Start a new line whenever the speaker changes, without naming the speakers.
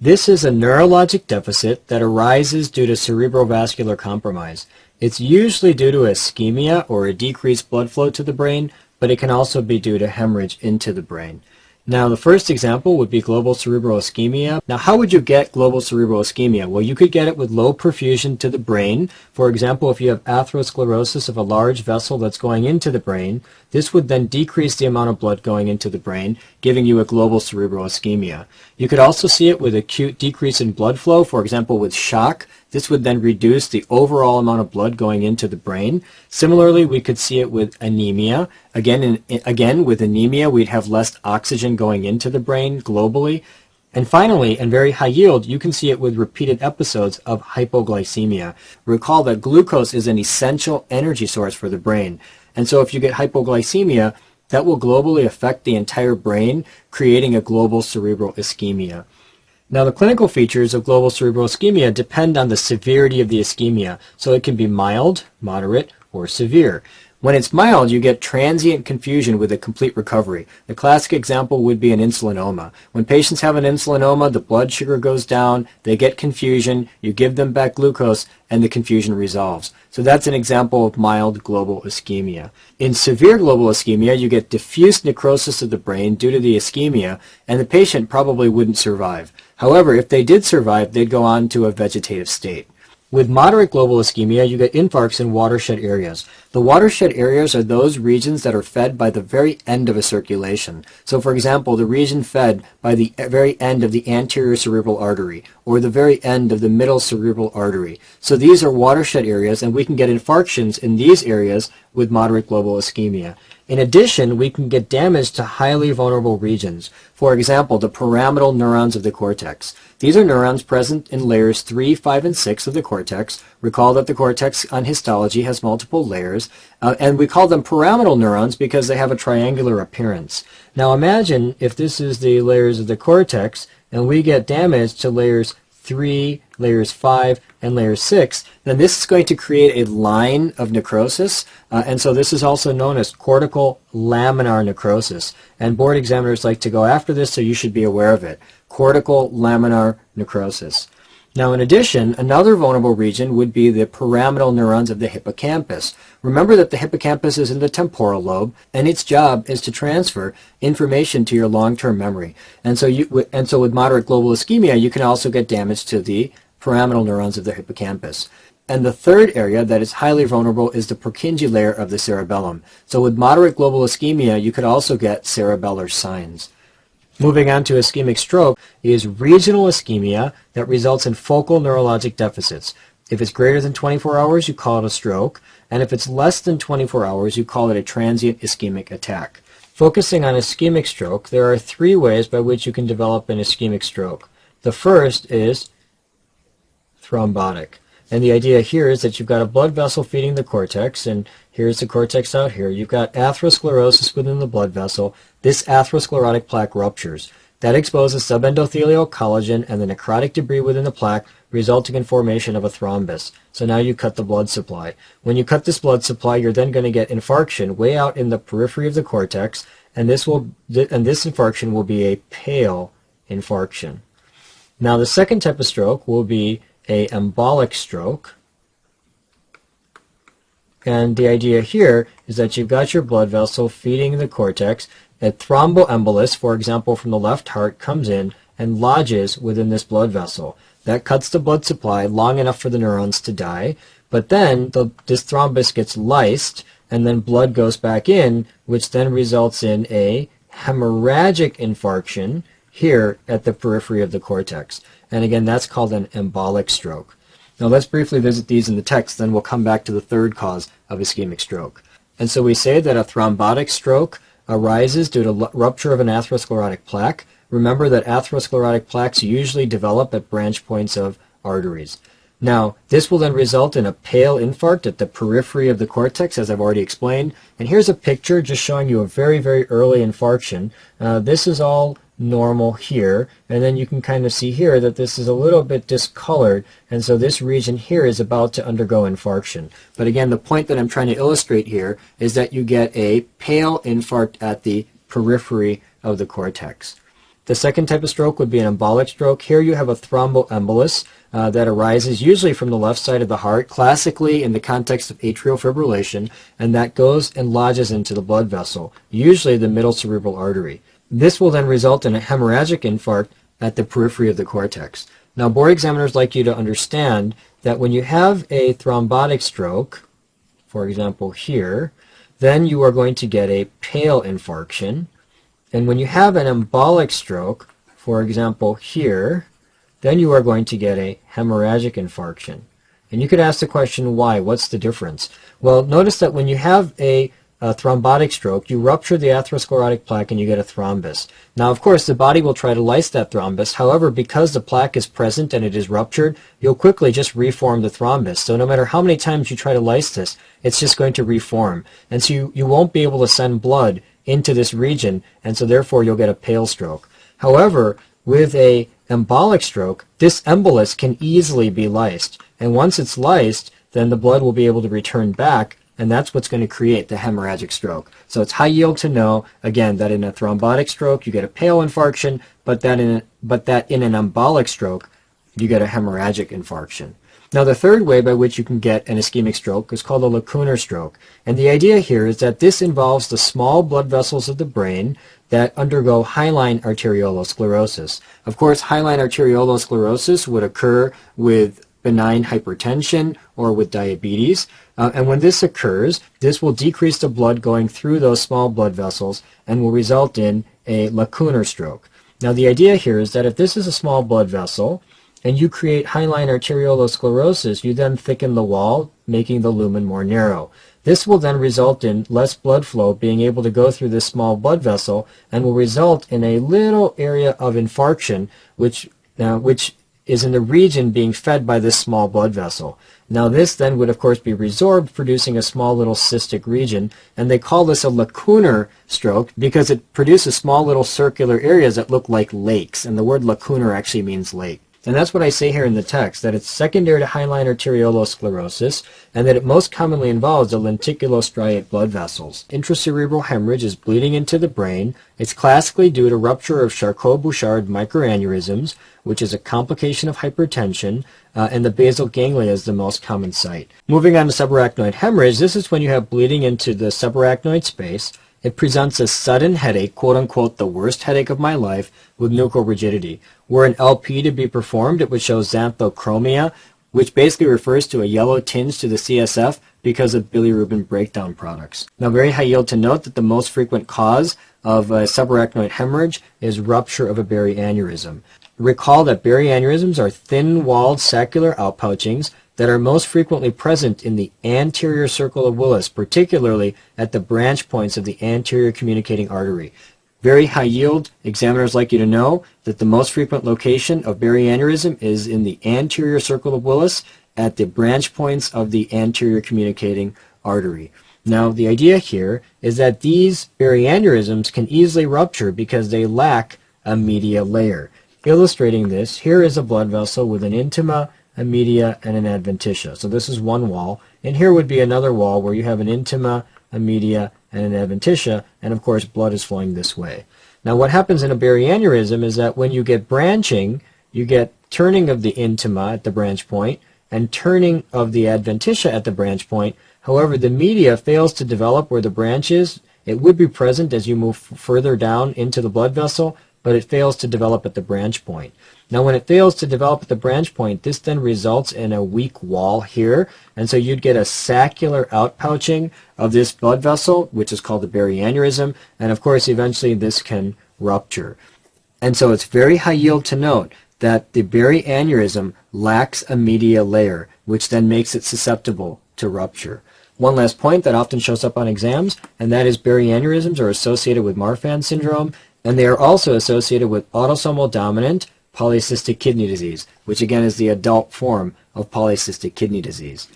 This is a neurologic deficit that arises due to cerebrovascular compromise. It's usually due to ischemia or a decreased blood flow to the brain, but it can also be due to hemorrhage into the brain. Now, the first example would be global cerebral ischemia. Now, how would you get global cerebral ischemia? Well, you could get it with low perfusion to the brain. For example, if you have atherosclerosis of a large vessel that's going into the brain, this would then decrease the amount of blood going into the brain, giving you a global cerebral ischemia. You could also see it with acute decrease in blood flow, for example, with shock. This would then reduce the overall amount of blood going into the brain. Similarly, we could see it with anemia. Again, with anemia, we'd have less oxygen going into the brain globally. And finally, in very high yield, you can see it with repeated episodes of hypoglycemia. Recall that glucose is an essential energy source for the brain. And so if you get hypoglycemia, that will globally affect the entire brain, creating a global cerebral ischemia. Now, the clinical features of global cerebral ischemia depend on the severity of the ischemia, so it can be mild, moderate, or severe. When it's mild, you get transient confusion with a complete recovery. The classic example would be an insulinoma. When patients have an insulinoma, the blood sugar goes down, they get confusion, you give them back glucose, and the confusion resolves. So that's an example of mild global ischemia. In severe global ischemia, you get diffuse necrosis of the brain due to the ischemia, and the patient probably wouldn't survive. However, if they did survive, they'd go on to a vegetative state. With moderate global ischemia, you get infarcts in watershed areas. The watershed areas are those regions that are fed by the very end of a circulation. So, for example, the region fed by the very end of the anterior cerebral artery or the very end of the middle cerebral artery. So these are watershed areas, and we can get infarctions in these areas with moderate global ischemia. In addition, we can get damage to highly vulnerable regions. For example, the pyramidal neurons of the cortex. These are neurons present in layers 3, 5, and 6 of the cortex. Recall that the cortex on histology has multiple layers, and we call them pyramidal neurons because they have a triangular appearance. Now imagine if this is the layers of the cortex, and we get damage to layers 3, layers 5, and layer 6, then this is going to create a line of necrosis, and so this is also known as cortical laminar necrosis. And board examiners like to go after this, so you should be aware of it. Cortical laminar necrosis. Now, in addition, another vulnerable region would be the pyramidal neurons of the hippocampus. Remember that the hippocampus is in the temporal lobe, and its job is to transfer information to your long-term memory. And so with moderate global ischemia, you can also get damage to the pyramidal neurons of the hippocampus. And the third area that is highly vulnerable is the Purkinje layer of the cerebellum. So with moderate global ischemia, you could also get cerebellar signs. Moving on to ischemic stroke is regional ischemia that results in focal neurologic deficits. If it's greater than 24 hours, you call it a stroke, and if it's less than 24 hours, you call it a transient ischemic attack. Focusing on ischemic stroke, there are 3 ways by which you can develop an ischemic stroke. The first is thrombotic. And the idea here is that you've got a blood vessel feeding the cortex, and here's the cortex out here. You've got atherosclerosis within the blood vessel. This atherosclerotic plaque ruptures. That exposes subendothelial collagen and the necrotic debris within the plaque, resulting in formation of a thrombus. So now you cut the blood supply. When you cut this blood supply, you're then going to get infarction way out in the periphery of the cortex, and this infarction will be a pale infarction. Now the second type of stroke will be an embolic stroke. And the idea here is that you've got your blood vessel feeding the cortex. A thromboembolus, for example, from the left heart, comes in and lodges within this blood vessel. That cuts the blood supply long enough for the neurons to die, but then this thrombus gets lysed, and then blood goes back in, which then results in a hemorrhagic infarction here at the periphery of the cortex. And again, that's called an embolic stroke. Now let's briefly visit these in the text, then we'll come back to the third cause of ischemic stroke. And so we say that a thrombotic stroke arises due to rupture of an atherosclerotic plaque. Remember that atherosclerotic plaques usually develop at branch points of arteries. Now, this will then result in a pale infarct at the periphery of the cortex, as I've already explained. And here's a picture just showing you a very, very early infarction. This is all normal here, and then you can kind of see here that this is a little bit discolored, and so this region here is about to undergo infarction. But again, the point that I'm trying to illustrate here is that you get a pale infarct at the periphery of the cortex. The second type of stroke would be an embolic stroke. Here you have a thromboembolus that arises usually from the left side of the heart, classically in the context of atrial fibrillation, and that goes and lodges into the blood vessel, usually the middle cerebral artery. This will then result in a hemorrhagic infarct at the periphery of the cortex. Now, board examiners like you to understand that when you have a thrombotic stroke, for example here, then you are going to get a pale infarction. And when you have an embolic stroke, for example here, then you are going to get a hemorrhagic infarction. And you could ask the question, why? What's the difference? Well, notice that when you have a thrombotic stroke, you rupture the atherosclerotic plaque and you get a thrombus. Now, of course, the body will try to lyse that thrombus. However, because the plaque is present and it is ruptured, you'll quickly just reform the thrombus. So no matter how many times you try to lyse this, it's just going to reform. And so you won't be able to send blood into this region, and so therefore you'll get a pale stroke. However, with a embolic stroke, this embolus can easily be lysed. And once it's lysed, then the blood will be able to return back, and that's what's going to create the hemorrhagic stroke. So it's high yield to know, again, that in a thrombotic stroke you get a pale infarction, but that in an embolic stroke you get a hemorrhagic infarction. Now, the third way by which you can get an ischemic stroke is called a lacunar stroke. And the idea here is that this involves the small blood vessels of the brain that undergo hyaline arteriolosclerosis. Of course, hyaline arteriolosclerosis would occur with benign hypertension or with diabetes. And when this occurs, this will decrease the blood going through those small blood vessels and will result in a lacunar stroke. Now, the idea here is that if this is a small blood vessel, and you create hyaline arteriolosclerosis, you then thicken the wall, making the lumen more narrow. This will then result in less blood flow being able to go through this small blood vessel and will result in a little area of infarction, which is in the region being fed by this small blood vessel. Now, this then would, of course, be resorbed, producing a small little cystic region, and they call this a lacunar stroke because it produces small little circular areas that look like lakes, and the word lacunar actually means lake. And that's what I say here in the text, that it's secondary to hyaline arteriolosclerosis, and that it most commonly involves the lenticulostriate blood vessels. Intracerebral hemorrhage is bleeding into the brain. It's classically due to rupture of Charcot-Bouchard microaneurysms, which is a complication of hypertension, and the basal ganglia is the most common site. Moving on to subarachnoid hemorrhage, this is when you have bleeding into the subarachnoid space. It presents a sudden headache, quote-unquote, the worst headache of my life, with nuchal rigidity. Were an LP to be performed, it would show xanthochromia, which basically refers to a yellow tinge to the CSF because of bilirubin breakdown products. Now, very high yield to note that the most frequent cause of subarachnoid hemorrhage is rupture of a Berry aneurysm. Recall that Berry aneurysms are thin-walled saccular outpouchings that are most frequently present in the anterior circle of Willis, particularly at the branch points of the anterior communicating artery. Very high yield, examiners like you to know that the most frequent location of Berry aneurysm is in the anterior circle of Willis at the branch points of the anterior communicating artery. Now, the idea here is that these Berry aneurysms can easily rupture because they lack a media layer. Illustrating this, here is a blood vessel with an intima, a media, and an adventitia. So this is one wall, and here would be another wall where you have an intima, a media, and an adventitia, and of course blood is flowing this way. Now, what happens in a Berry aneurysm is that when you get branching, you get turning of the intima at the branch point and turning of the adventitia at the branch point. However, the media fails to develop where the branch is. It would be present as you move further down into the blood vessel, but it fails to develop at the branch point. Now, when it fails to develop at the branch point, this then results in a weak wall here, and so you'd get a saccular outpouching of this blood vessel, which is called the Berry aneurysm, and of course, eventually this can rupture. And so it's very high yield to note that the Berry aneurysm lacks a media layer, which then makes it susceptible to rupture. One last point that often shows up on exams, and that is Berry aneurysms are associated with Marfan syndrome, and they are also associated with autosomal dominant polycystic kidney disease, which again is the adult form of polycystic kidney disease.